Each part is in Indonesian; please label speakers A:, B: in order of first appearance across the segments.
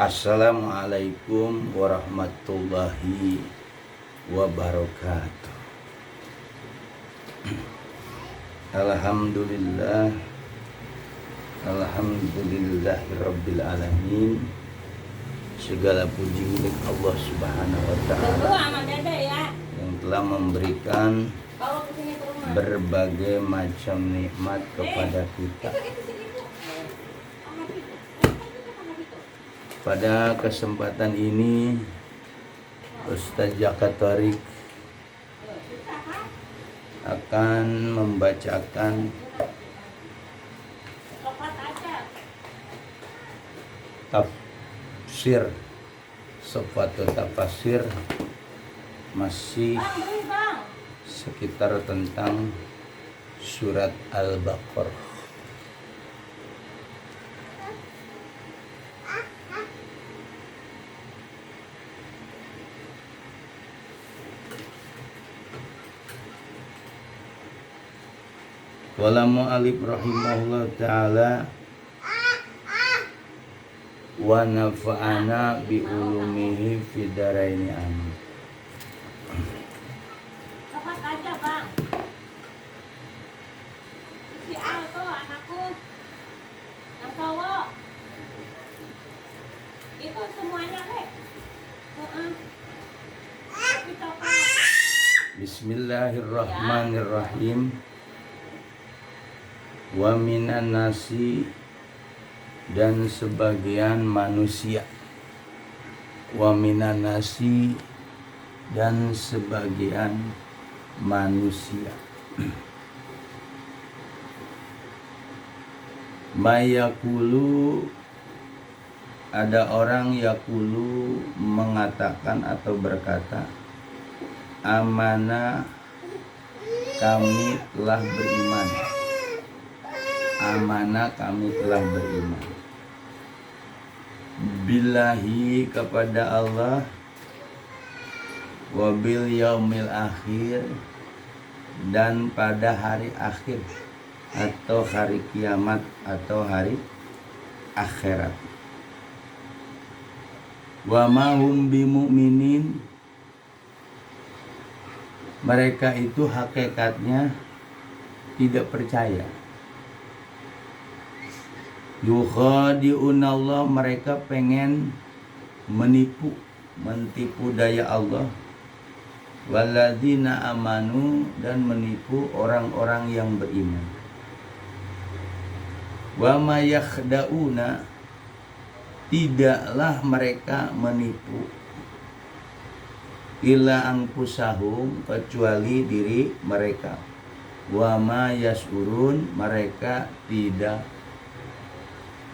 A: Assalamualaikum warahmatullahi wabarakatuh. Alhamdulillahirabbil alamin. Segala puji milik Allah Subhanahu wa taala yang telah memberikan berbagai macam nikmat kepada kita. Pada kesempatan ini Ustaz Jaka Tarik akan membacakan tafsir Safatul Tafsir, masih sekitar tentang surat Al-Baqarah. Wala mu'alif rahimahullah ta'ala wa nafa'ana bi ulumihi fid dharaini amin.
B: Cepat aja, Bang. Si Alto anakku. Yang cowok. Itu semuanya, Rek.
A: Bismillahirrahmanirrahim. Wa minan nasi, dan sebagian manusia. Wa minan nasi, dan sebagian manusia. Mayakulu, ada orang yakulu mengatakan atau berkata, amana, kami telah beriman. Amanah, kami telah beriman. Billahi, kepada Allah. Wabil yaumil akhir, dan pada hari akhir atau hari kiamat atau hari akhirat. Wa ma hum bimu'minin, mereka itu hakikatnya tidak percaya. Yukhadi'unallah, mereka pengen mentipu daya Allah. Walladzina amanu, dan menipu orang-orang yang beriman. Wa ma yakhda'una, tidaklah mereka menipu illa anfusahum, kecuali diri mereka. Wa ma yash'urun, mereka tidak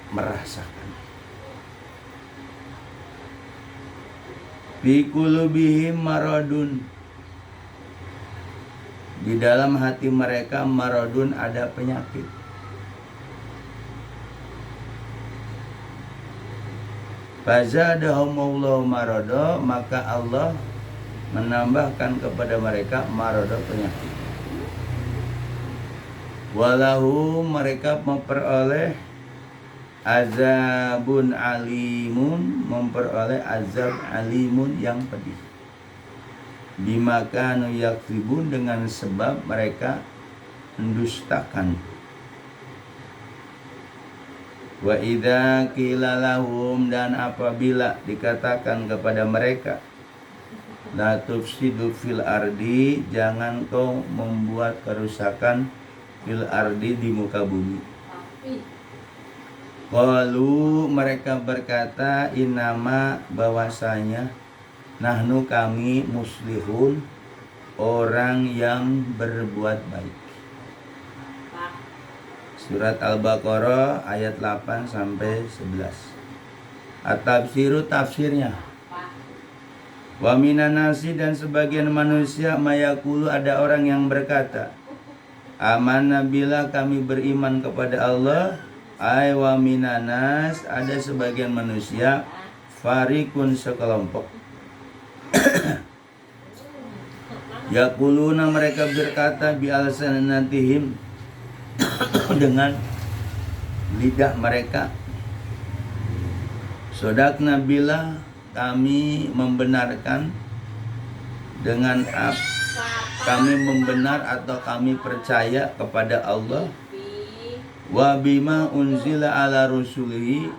A: merasakan. Fi qulubihim maradun, di dalam hati mereka maradun, ada penyakit. Fazadahumullahu marada, maka Allah menambahkan kepada mereka marada, penyakit. Walahu, mereka memperoleh azabun alimun, memperoleh azab alimun yang pedih. Bima kanu yakzibun, dengan sebab mereka mendustakan. Wa idza qila lahum, dan apabila dikatakan kepada mereka, la tufsidu fil ardi, jangan kau membuat kerusakan fil ardi, di muka bumi. Qalu, mereka berkata, innama, bahwasanya, nahnu, kami, muslihun, orang yang berbuat baik. Surat Al-Baqarah ayat 8 sampai 11. At-tafsiru, tafsirnya. Wa minan nasi, dan sebagian manusia, mayakulu, ada orang yang berkata, amanna billah, kami beriman kepada Allah. Ay wa minan nas, ada sebagian manusia, farikun, sekelompok. Yaquluna, mereka berkata, bi alsanatihim, dengan lidah mereka, Sodakna bila kami membenarkan dengan kami membenar atau kami percaya kepada Allah, wa bima unzila ala rusulihi,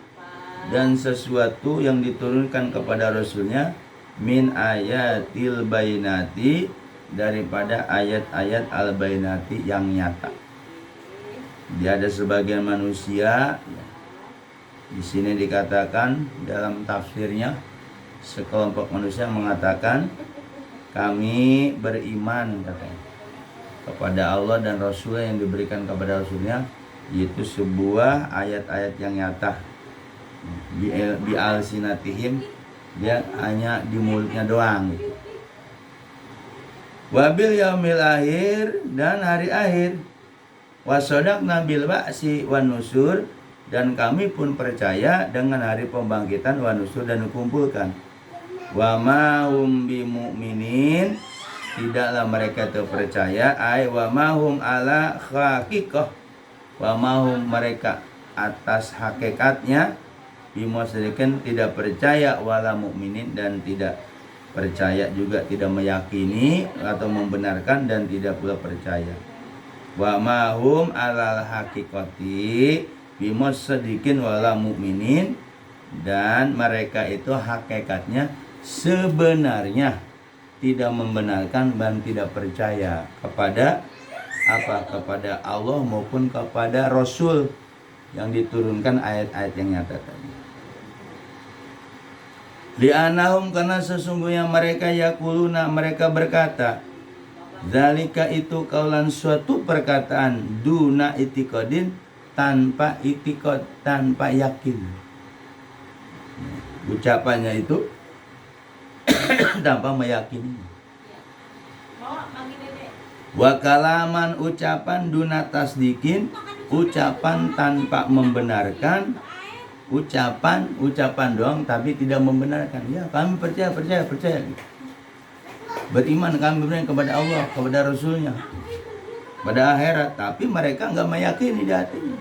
A: dan sesuatu yang diturunkan kepada rasulnya, min ayatil bainati, daripada ayat-ayat al-bainati yang nyata. Dia ada sebagian manusia, di sini dikatakan dalam tafsirnya, sekelompok manusia mengatakan kami beriman katanya kepada Allah dan Rasul yang diberikan kepada Rasulnya, yaitu sebuah ayat-ayat yang nyata. Bi alsinatihim, dia hanya di mulutnya doang gitu. Wabil yaumil akhir, dan hari akhir. Wasodakna bil ba'si wan nusur, dan kami pun percaya dengan hari pembangkitan wan nusur dan dikumpulkan. Wa ma hum bimu'minin, tidaklah mereka terpercaya, ay wa ma hum ala haqiqah, wa ma hum mereka atas hakikatnya, bimusrikin tidak percaya, wala mu'minin dan tidak percaya juga, tidak meyakini atau membenarkan dan tidak pula percaya. Wa ma hum alal haqiqati bimusrikin wala mu'minin, dan mereka itu hakikatnya sebenarnya tidak membenarkan dan tidak percaya kepada apa? Kepada Allah maupun kepada Rasul yang diturunkan ayat-ayat yang nyata tadi. Li'anahum, karena sesungguhnya mereka yakuluna, mereka berkata, zalika itu kaulan, suatu perkataan, duna itiqadin, tanpa itiqad, tanpa yakin. Ucapannya itu tanpa meyakini. Wa kalaman, ucapan, duna tasdikin, ucapan tanpa membenarkan, ucapan doang tapi tidak membenarkan. Ya, kami percaya. Beriman, kami beriman kepada Allah, kepada Rasulnya, pada akhirat, tapi mereka enggak meyakini di hatinya.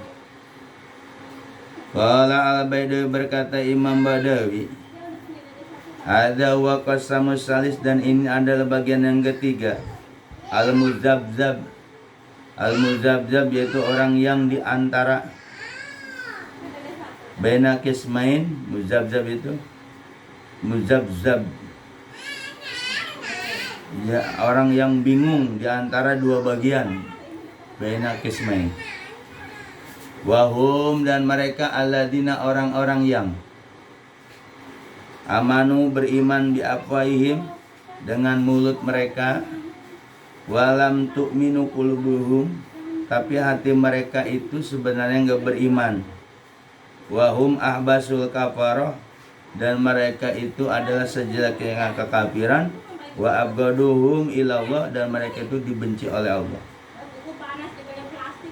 A: Qala al-Baidawi, berkata Imam Badawi, ada wa qasamus salis, dan ini adalah bagian yang ketiga. Al-muzabzab yaitu orang yang diantara baina qismain. Muzabzab itu ya, orang yang bingung di antara dua bagian. Baina qismain. Wahum, dan mereka alladzina, orang-orang yang amanu, beriman, bi afwahihim, dengan mulut mereka, walam tu'minu qulubuhum, tapi hati mereka itu sebenarnya enggak beriman. Wahum ahbasul kafaroh, dan mereka itu adalah sejelek-jeleknya kekafiran. Wa abgaduhum ilallah, dan mereka itu dibenci oleh Allah.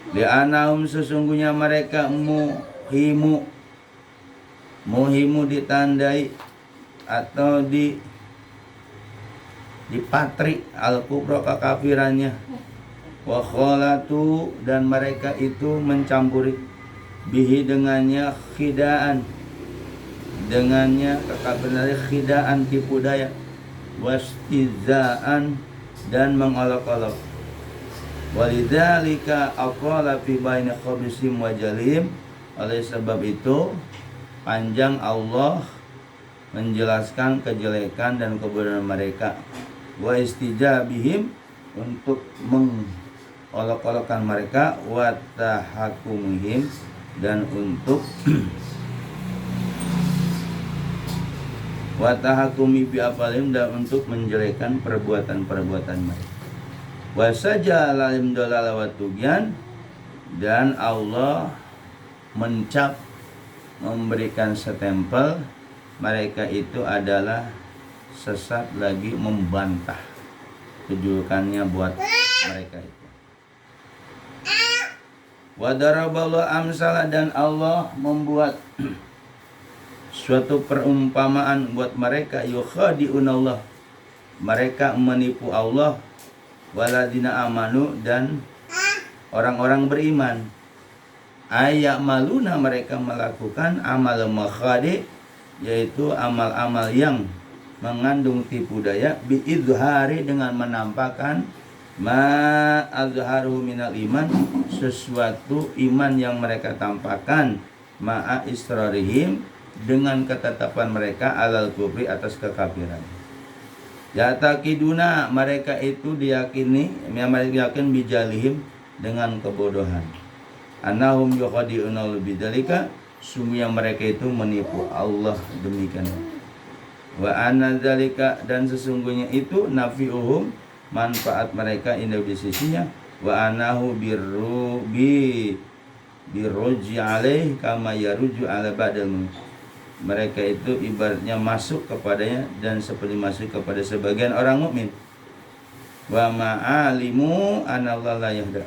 A: Li'anahum, sesungguhnya mereka muhimu ditandai atau dipatri al-kubra, kekafirannya. Wa kholatu, dan mereka itu mencampuri bihi, dengannya khidaan, dengannya kekafirannya khidaan, tipu daya, wastizaan, dan mengolok-olok. Walidzalika aqala fi baini khabisim wa jalim, oleh sebab itu panjang Allah menjelaskan kejelekan dan kebenaran mereka. Wa istijabihim, untuk mengolok-olokkan mereka. Wa tahakumihim, dan untuk wa tahakumi bi afalim, dan untuk menjelekan perbuatan-perbuatan mereka. Wa sajalalim dolala wa tugyan, dan Allah memberikan setempel mereka itu adalah sesat lagi membantah. Kejulukannya buat mereka itu. Wa daraballahu amsala, dan Allah membuat suatu perumpamaan buat mereka, yukhadi'unallah, mereka menipu Allah, waladina amanu, dan orang-orang beriman. Ayak maluna, mereka melakukan amal makhadi, yaitu amal-amal yang mengandung tipu daya, biizhari dengan menampakkan ma azharuhu minal iman, sesuatu iman yang mereka tampakkan, ma'a israrihim, dengan ketetapan mereka alal kufri, atas kekafiran. Yatakiduna, mereka itu diyakini, mereka yakin bijalihim, dengan kebodohan. Annahum yukhadi'una bidzalika, sungguh yang mereka itu menipu Allah demikian. Wa anna dzalika, dan sesungguhnya itu nafi'uhum, manfaat mereka indah di sisinya. Wa anahu birruji alaih kama yaruju ala badal. Mereka itu ibaratnya masuk kepadanya dan seperti masuk kepada sebagian orang mukmin. Wa ma'alimu anallahu la yahda,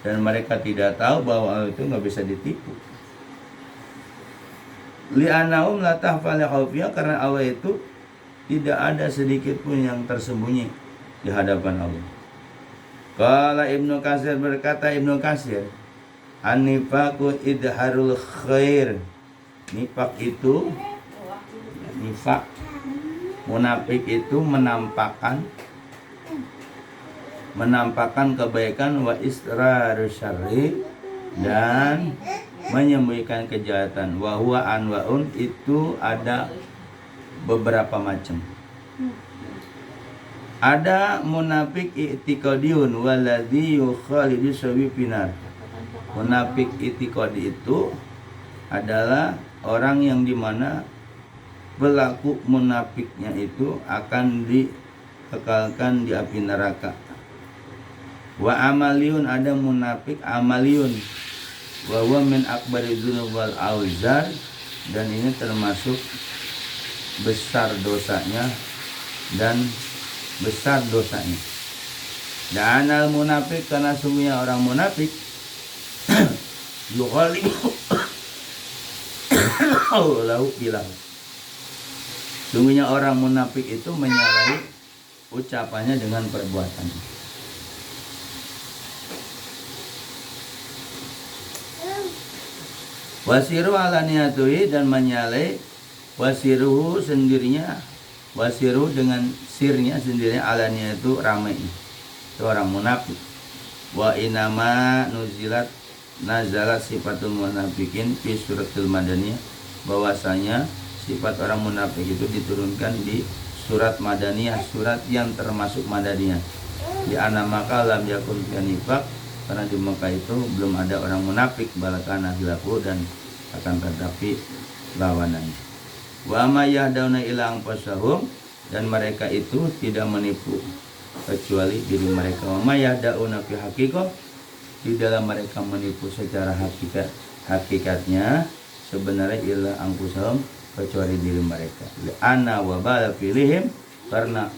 A: dan mereka tidak tahu bahwa Allah itu nggak bisa ditipu. Li'annahum la tahfal khawfiyah, karena Allah itu tidak ada sedikit pun yang tersembunyi di hadapan Allah. Qala Ibnu Katsir, berkata Ibnu Katsir, an-nifaqu idharul khair. Nifak itu, nifak, munafik itu menampakkan kebaikan, wa israrus syarri, dan menyembunyikan kejahatan. Wa huwa anwaun, itu ada beberapa macam. Ada munafik i'tiqadiyun waladhi yukhalidu sawi finar. Munafik i'tiqadi itu adalah orang yang dimana pelaku munafiknya itu akan dikekalkan di api neraka. Wa amaliyun, ada munafik amaliyun, wa huwa min akbari dzunub wal auzar, dan ini termasuk besar dosanya dan besar dosanya. Dan al munafik, karena sungguhnya orang munafik yughalibu lahu bilahu, sungguhnya orang munafik itu menyalahi ucapannya dengan perbuatannya. Wasiru ala niyatuhi, dan menyalahi wasiruhu sendirinya, wasiru dengan sirnya sendirinya, alania itu ramai, itu orang munafik. Wa inama nazalat sifatul munafikin fi suratul madaniyah, bahwasanya sifat orang munafik itu diturunkan di surat madaniyah, surat yang termasuk madaniyah. Di anamaka lam yakun nifaq, karena di Mekah itu belum ada orang munafik, balakana hilaku, dan akan tetapi lawanannya. Wa ma yahduna ila anfusahum, dan mereka itu tidak menipu kecuali diri mereka. Wa ma yahduna fi haqiqah, di dalam mereka menipu secara hakikatnya sebenarnya ila anfusahum, kecuali diri mereka. Ana wa bala filihim, karena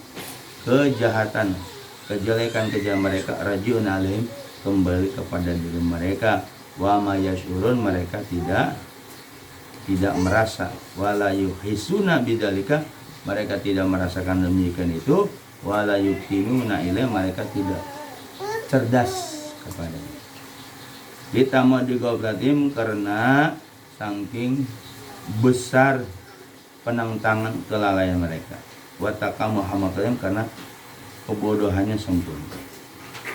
A: kejahatan, kejelekan mereka, rajiun alaihim, kembali kepada diri mereka. Wa ma yashurun, mereka tidak merasa. Wala yuhisuna bidzalika, mereka tidak merasakan demikian itu. Wala yuqinuna ilaih, mereka tidak cerdas kepadanya. Ditambah di goblatim, karena saking besar penentangan kelalaian mereka. Wa taqamu hamatihim, karena kebodohannya sempurna.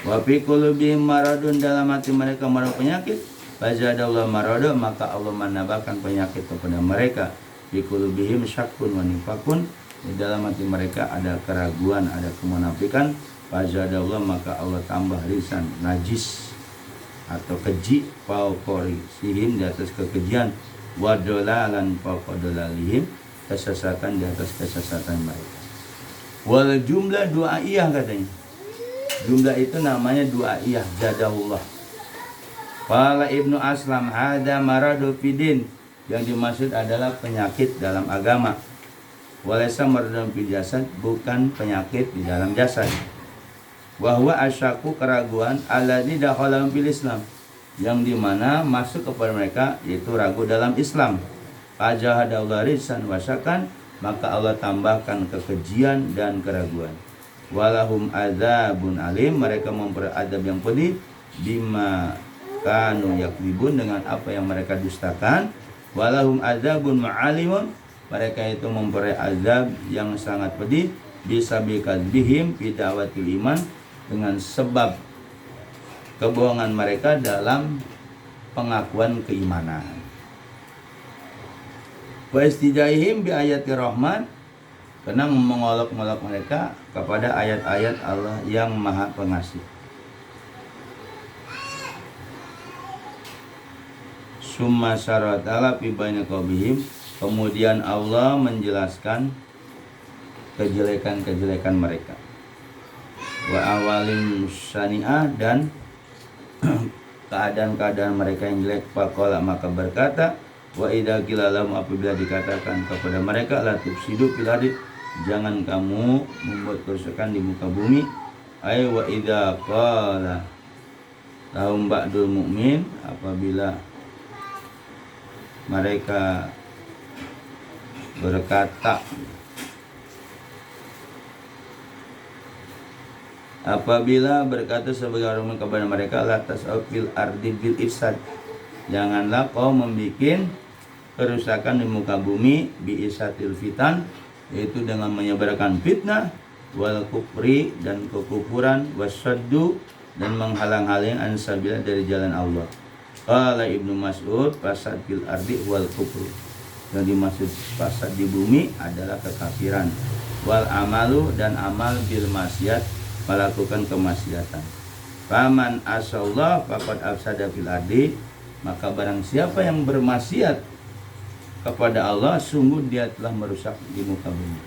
A: Wa fi qulubihim maradun, dalam hati mereka marad, penyakit. Fazadallahu marada, maka Allah menambahkan penyakit kepada mereka. Fi qulubihim syakkun wa nifaqun, di dalam hati mereka ada keraguan, ada kemunafikan. Fazadallahu, maka Allah tambah lisan najis atau keji, fauqori sihim, di atas kekejian, wa dolalan fauqodolalihim, kesesatan di atas kesesatan mereka. Wal jumlah du'aiyah, katanya jumlah itu namanya du'aiyah, jadahullah. Qala Ibnu Aslam, hada maradu fidin, yang dimaksud adalah penyakit dalam agama. Walaysa maradun fil jasad, bukan penyakit di dalam jasad. Wahwa asyaku, keraguan, alladzi dakhalahum fil Islam, yang dimana masuk kepada mereka yaitu ragu dalam Islam. Fajahadallahu rizsan wasyakan, maka Allah tambahkan kekejian dan keraguan. Walahum adzabun alim, mereka memperoleh adab yang pedih, bima kanu yakdzibun, dengan apa yang mereka dustakan. Walahum adzabun ma'alimun, mereka itu memperoleh azab yang sangat pedih bisa bikadzbihim fi da'watil iman, dengan sebab kebohongan mereka dalam pengakuan keimanan. Wa istijaihim bi ayati rahman, karena mengolok-olok mereka kepada ayat-ayat Allah yang Maha Pengasih. Summa syaratala fi baina qaubihim, kemudian Allah menjelaskan kejelekan-kejelekan mereka. Wa awalim syani'ah, dan keadaan-keadaan mereka yang jelek. Faqala, maka berkata, wa idza qila lahum, apabila dikatakan kepada mereka, la tufsidu fil ardi, jangan kamu membuat kerusakan di muka bumi. Ay wa idza qala lahum ba'dul mu'min, apabila mereka berkata, apabila berkata sebagai orang kepada mereka, la tas'au fil ardi bil ifsad, janganlah kau membuat kerusakan di muka bumi, bi isatil fitan, yaitu dengan menyebarkan fitnah, wal kufri, dan kekufuran, wasaddu, dan menghalang-halangi ansabila, dari jalan Allah. Qala Ibnu Mas'ud, fasad fil ardi wal kufru, yang dimaksud fasad di bumi adalah kekafiran, wal amalu, dan amal bil maksiat, melakukan kemaksiatan. Faman asallah faqad afsada fil ardi, maka barang siapa yang bermaksiat kepada Allah, sungguh dia telah merusak di muka bumi.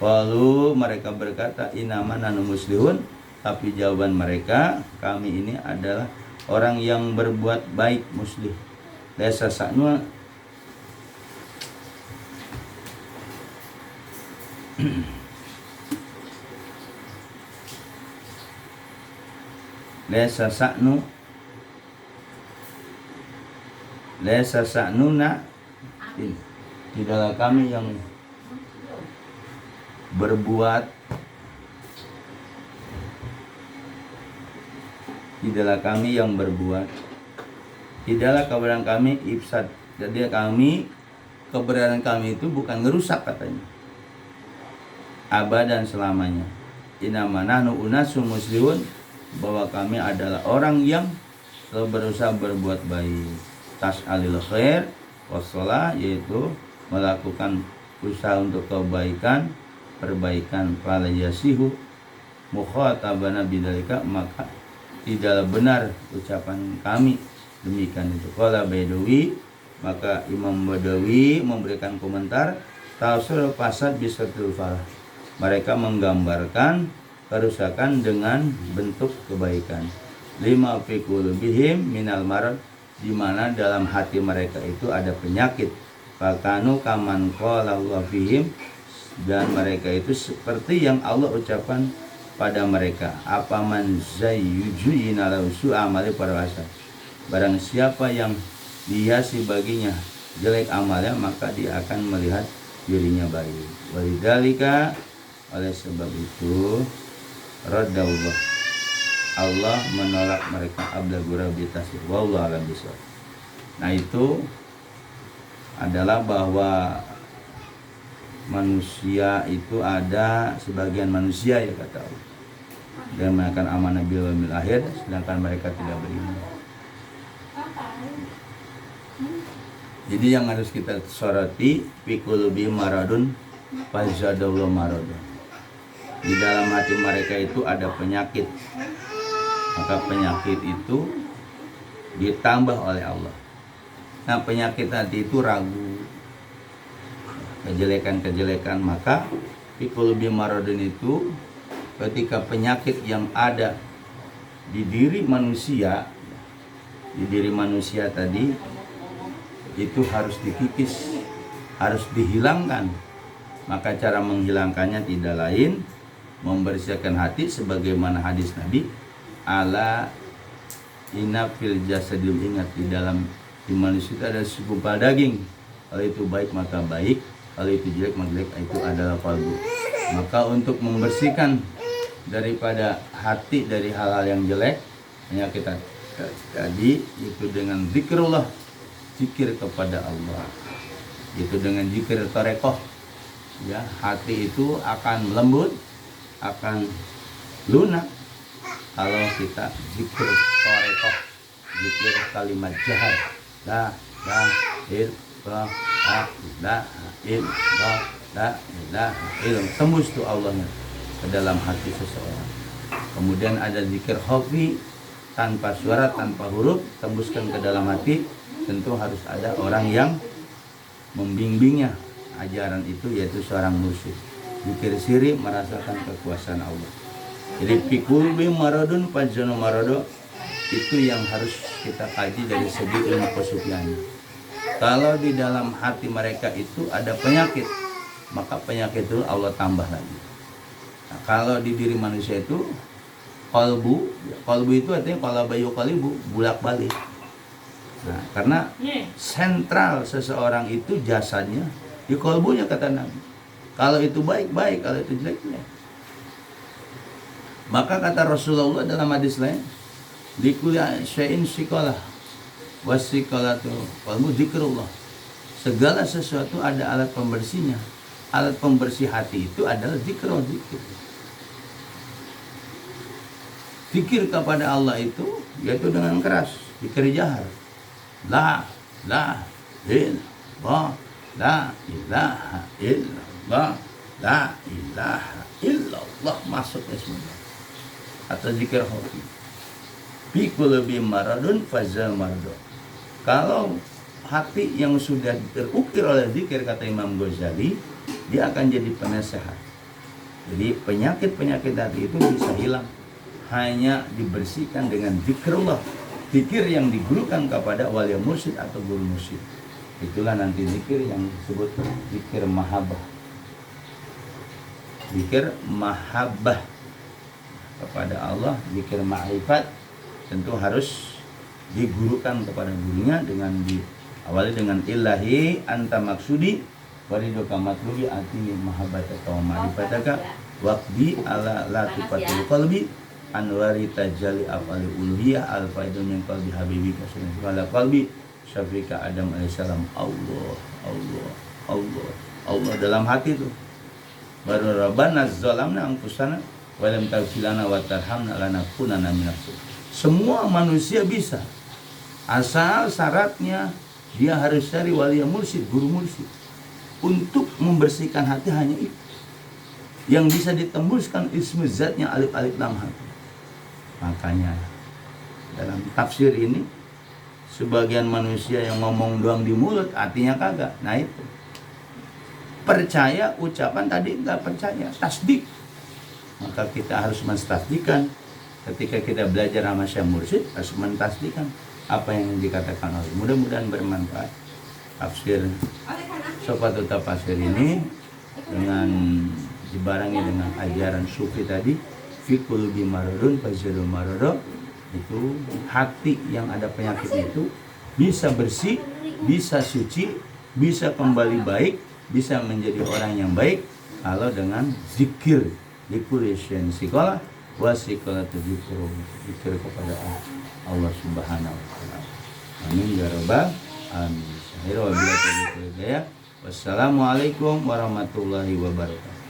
A: Lalu mereka berkata, inama nanu muslihun, tapi jawaban mereka, kami ini adalah orang yang berbuat baik, muslih. Laisa sa'nu Laisa sa'nuna, tidaklah kami yang berbuat, tidaklah keberadaan kami ifsad. Jadi keberadaan kami itu bukan ngerusak, katanya, abadan, selamanya. Inama nahnu unasun muslihun, bahwa kami adalah orang yang selalu berusaha berbuat baik. Tas'alil khair wassalah, yaitu melakukan usaha untuk kebaikan, perbaikan. Fala yasihu mukhatabana bidzalika, maka tidaklah benar ucapan kami demikian itu. Qala Baidawi, maka Imam Badawi memberikan komentar, tafsir fasad bisatul falah, mereka menggambarkan kerusakan dengan bentuk kebaikan. Lima fi qulubihim minal marad, di mana dalam hati mereka itu ada penyakit. Fakanu kaman qala Allah fihim, dan mereka itu seperti yang Allah ucapkan pada mereka. Apa man zayyujina lahu su'amali parwasa, barang siapa yang dihiasi baginya jelek amalnya, maka dia akan melihat dirinya baik. Walidzalika, oleh sebab itu, raddallah, Allah menolak mereka. Ablagura bitasir, wallahu a'lam bishawab. Nah, itu adalah bahwa manusia itu ada sebagian manusia, ya kata Allah, dan mengatakan amanah bil yaumil akhir, sedangkan mereka tidak beriman. Jadi yang harus kita soroti, fi qulubi maradun fazadallahu maradun, di dalam hati mereka itu ada penyakit, maka penyakit itu ditambah oleh Allah. Nah, penyakit hati itu ragu, kejelekan-kejelekan. Maka fi qulubi maradun itu ketika penyakit yang ada di diri manusia, tadi itu harus dikikis, harus dihilangkan. Maka cara menghilangkannya tidak lain membersihkan hati, sebagaimana hadis Nabi, ala inna fil jasadil, ingat, di manusia itu ada segumpal daging, kalau itu baik maka baik, kalau itu jelek maka jelek, itu adalah qalbu. Maka untuk membersihkan daripada hati dari hal-hal yang jelek, hanya kita tadi itu dengan zikrullah, zikir kepada Allah. Itu dengan zikir torekoh, ya, hati itu akan lembut, akan lunak kalau kita zikir torekoh, zikir kalimat jahar, la ilaha illallah, la ilaha illallah, tembus tuh Allahnya ke dalam hati seseorang. Kemudian ada zikir khafi, tanpa suara, tanpa huruf, tembuskan ke dalam hati. Tentu harus ada orang yang membimbingnya ajaran itu, yaitu seorang mursyid. Zikir siri, merasakan kekuasaan Allah. Jadi pikul bi maradun pajano marado, itu yang harus kita kaji dari segi ilmu kesufiannya. Kalau di dalam hati mereka itu ada penyakit, maka penyakit itu Allah tambah lagi. Nah, kalau di diri manusia itu kolbu itu artinya kalabayu kalibu, bulak-balik. Nah, karena sentral seseorang itu jasadnya di kolbunya, kata Nabi. Kalau itu baik-baik, kalau itu jelek-jelek. Maka kata Rasulullah dalam hadis lain, likulli syai'in siqalah wasiqalatu qalbu dzikrullah. Segala sesuatu ada alat pembersihnya. Alat pembersih hati itu adalah zikrullah, zikir. Zikir kepada Allah itu yaitu dengan keras, zikir jahar. La illallah, la ilaha illallah, la ilaha illallah, masuknya semua. Atau zikir khafi. Bikul bi maradun fazal mardo. Kalau hati yang sudah terukir oleh zikir, kata Imam Ghazali, dia akan jadi penasehat. Jadi penyakit-penyakit hati itu bisa hilang hanya dibersihkan dengan zikrullah, zikir yang digurukan kepada wali mursyid atau guru mursyid. Itulah nanti zikir yang disebut zikir mahabbah. Zikir mahabbah kepada Allah, zikir ma'rifat, tentu harus digurukan kepada gurunya dengan diawali dengan ilahi anta maksudi waridoka matlubi atini mahabbataka wa ma'rifataka waqdi ala latifatul qalbi anwari tajali afali uluhiyah al-faidun min qalbi habibika sallallahu qalbi syafika Adam alaihissalam. Allah dalam hati itu baru rabbana zalamna anfusana wa lam taghfir wa tarhamna lanakunanna minaz zalimin. Semua manusia bisa, asal syaratnya dia harus cari wali mursyid, guru mursyid. Untuk membersihkan hati hanya itu yang bisa ditembuskan ismu zatnya, alif lam hati. Makanya dalam tafsir ini sebagian manusia yang ngomong doang di mulut, artinya kagak. Nah itu percaya ucapan tadi, enggak percaya tasdik. Maka kita harus mentasdikan. Ketika kita belajar sama Syekh Mursyid, harus mentasdikan apa yang dikatakan oleh. Mudah-mudahan bermanfaat tafsir Sofatul Tafasir ini dengan dibarengi dengan ajaran sufi tadi, fikul bimaradun fazilul marado. Itu hati yang ada penyakit itu bisa bersih, bisa suci, bisa kembali baik, bisa menjadi orang yang baik kalau dengan zikir. Dikulisyen sikolah wasikolatu zikir kepada Allah Subhanahu wa taala. Amin ya rabbal alamin. Wassalamualaikum warahmatullahi wabarakatuh.